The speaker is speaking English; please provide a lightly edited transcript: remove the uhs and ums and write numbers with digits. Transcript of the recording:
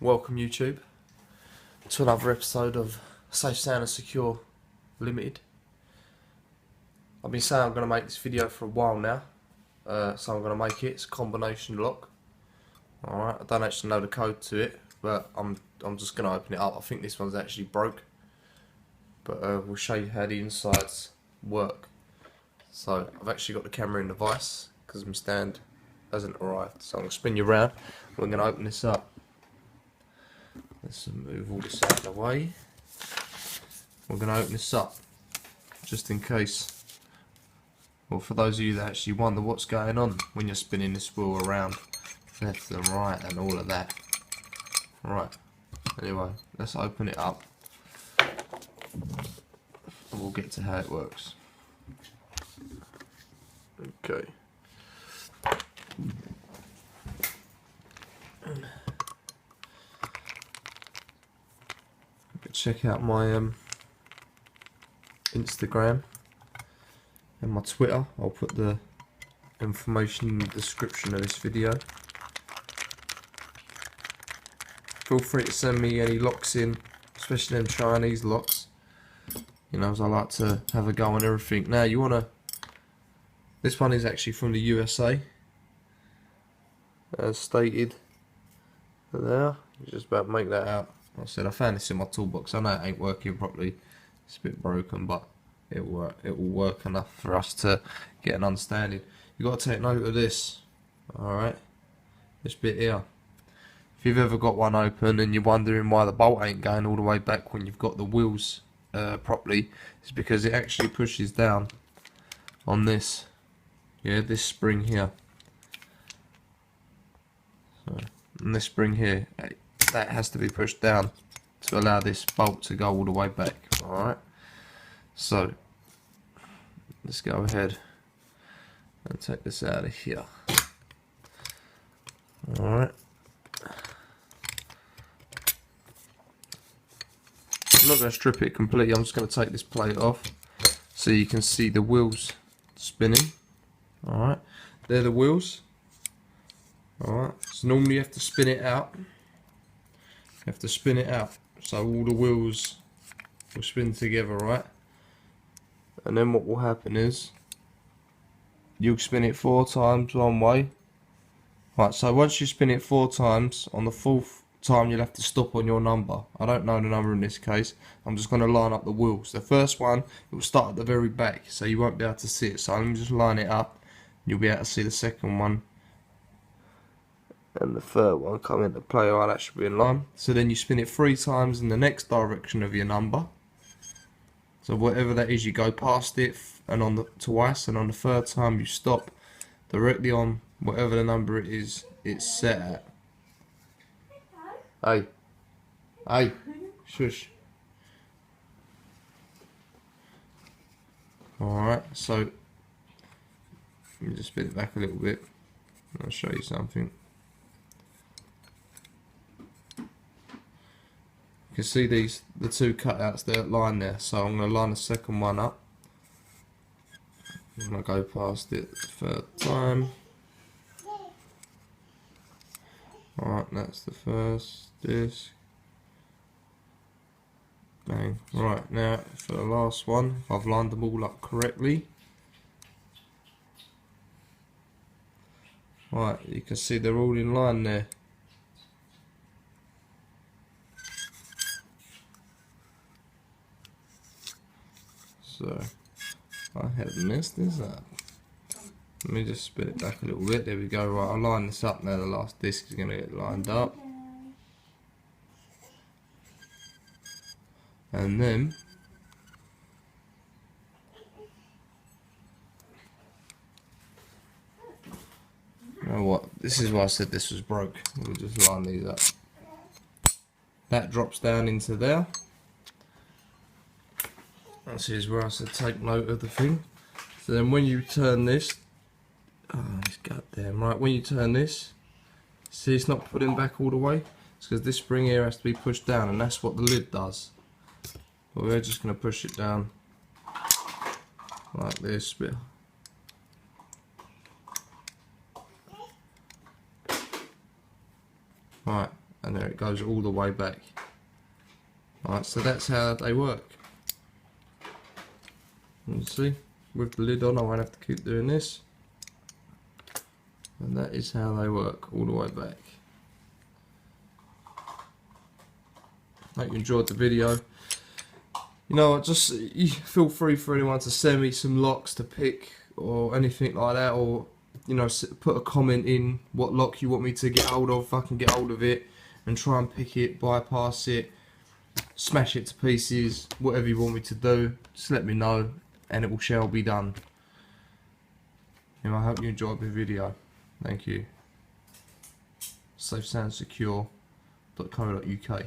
Welcome YouTube to another episode of Safe, Sound and Secure Limited. I've been saying I'm going to make this video for a while now, so I'm going to make it. It's a combination lock. Alright, I don't actually know the code to it, but I'm just going to open it up. I think this one's actually broke, but we'll show you how the insides work. So I've actually got the camera in the vise because my stand hasn't arrived, so I'm going to spin you around. We're going to open this up. Let's move all this out of the way. We're going to open this up just in case, well, for those of you that actually wonder what's going on when you're spinning this wheel around left and right and all of that. Right, anyway, let's open it up and we'll get to how it works. Okay. Check out my Instagram and my Twitter. I'll put the information in the description of this video. Feel free to send me any locks in, especially them Chinese locks. You know, as I like to have a go on everything. Now you wanna. This one is actually from the USA, as stated there. You just about make that out. Like I said, I found this in my toolbox. I know it ain't working properly. It's a bit broken, but it'll work. It will work enough for us to get an understanding. You got to take note of this. All right, this bit here. If you've ever got one open and you're wondering why the bolt ain't going all the way back when you've got the wheels properly, it's because it actually pushes down on this. Yeah, this spring here. So, and this spring here. That has to be pushed down to allow this bolt to go all the way back. Alright, so let's go ahead and take this out of here. Alright, I'm not going to strip it completely. I'm just going to take this plate off so you can see the wheels spinning. Alright, they're the wheels. Alright, so normally you have to spin it out. You have to spin it out so all the wheels will spin together, right? And then what will happen is you'll spin it 4 times one way. Right, so once you spin it 4 times, on the 4th time you'll have to stop on your number. I don't know the number in this case. I'm just going to line up the wheels. The first one, it will start at the very back, so you won't be able to see it. So let me just line it up. You'll be able to see the second one and the third one come into play. Right, that should be in line. So then you spin it 3 times in the next direction of your number. So whatever that is, you go past it and on the twice, and on the 3rd time you stop directly on whatever the number it is it's set at. Hey, shush. Alright, so let me just spin it back a little bit. I'll show you something. You can see the 2 cutouts there, line there. So I'm going to line the second one up. I'm going to go past it the 3rd time. Alright, that's the first disc. Bang. Right, now for the last one, if I've lined them all up correctly. Right, you can see they're all in line there. So I have messed this up. Let me just spin it back a little bit. There we go. Right, I'll line this up now. The last disc is going to get lined up. And then you know what? This is why I said this was broke. We'll just line these up. That drops down into there. This is where I said take note of the thing. So then when you turn this, oh, it's goddamn right. When you turn this, see it's not putting back all the way. It's because this spring here has to be pushed down, and that's what the lid does. But we're just going to push it down like this bit. Right, and there it goes all the way back. Alright, so that's how they work. You see, with the lid on I won't have to keep doing this. And that is how they work all the way back. Hope you enjoyed the video. You know what, just feel free for anyone to send me some locks to pick or anything like that, or you know, put a comment in what lock you want me to get hold of. If I can get hold of it and try and pick it, bypass it, smash it to pieces, whatever you want me to do, just let me know and it shall be done. You know, I hope you enjoyed the video. Thank you. SAFESOUNDSECURE.co.uk